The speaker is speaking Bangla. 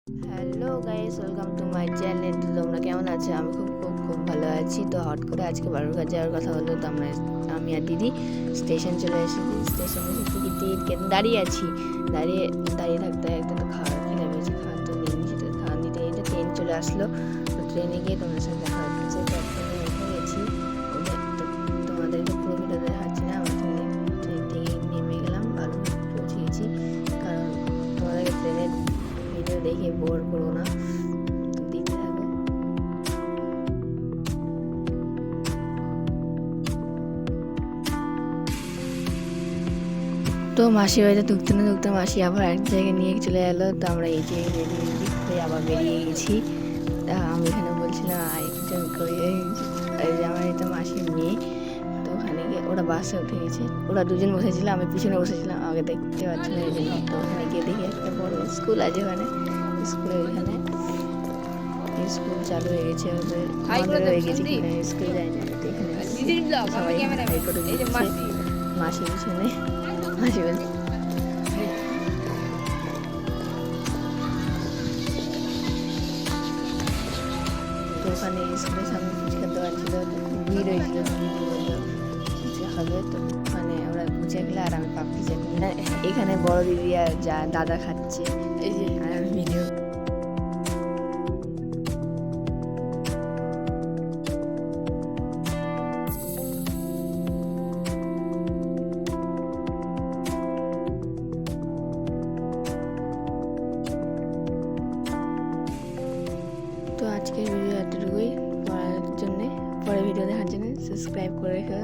Hello guys, welcome to my channel. তো তোমরা কেমন আছো? আমি খুব খুব খুব ভালো আছি। তো হট করে আজকে বালুরঘাট যাওয়ার কথা হলো, তো আমি আর দিদি স্টেশন চলে এসেছি। স্টেশনে এসে টিকিট কেটে দাঁড়িয়ে আছি। দাঁড়িয়ে দাঁড়িয়ে থাকতে একটা তো খাওয়ার খেতে পেয়েছি, খাওয়ার তো নিয়ে নিচ্ছি। তো খাওয়ার নিতে নিতে ট্রেন চলে আসলো। তো ট্রেনে গিয়ে তোমাদের সাথে দেখা হচ্ছে। তো ট্রেনে উঠে গেছি। তো তোমাদেরকে পুরো ভিডিও দেখাচ্ছি না, আমরা ট্রেন থেকে নেমে গেলাম, বালুরঘাট পৌঁছে গেছি। কারণ তোমাদেরকে ট্রেনের ভিডিও দেখে বোর করবো না, তো দেখতে থাকো। তো মাসি বাড়িতে ঢুকতে না ঢুকতে মাসি আবার এক জায়গায় নিয়ে চলে এলো। তো আমরা এই যে রেডি রেডি হয়ে আবার বেরিয়ে গেছি। তা আমি এখানে বলছিলাম আরেকজন কই, এই যে আমার এটা মাসির মেয়ে। তো ওখানে গিয়ে ওরা বাসে উঠে গেছে, ওরা দুজন বসেছিল, আমি পিছনে বসেছিলাম, আমাকে দেখতে পাচ্ছি না এই জন্য। তো ওখানে গিয়ে দেখি একটা বড় স্কুল আছে, ওখানে স্কুলের ওইখানে স্কুল চালু হয়ে গেছে, আমাদের হয়ে গেছে কিনা স্কুল যায় না। তো এখানে সবাই হাই করে দিচ্ছে মাসি পিছনে। মাসি বলছে তো ওখানে স্কুলের সামনে ফুচকার দোকান ছিল, ভিড় হয়েছিল, বললো যে হবে। তো মানে ওরা ফুচকা খেলে আর আমি পাপড়ি চাটনি। এখানে বড় দিদি আর যা দাদা খাচ্ছে, এই যে আর ভিডিও। তো আজকের ভিডিও এতটুকুই। পরের ভিডিও দেখার জন্য সাবস্ক্রাইব করে রেখো।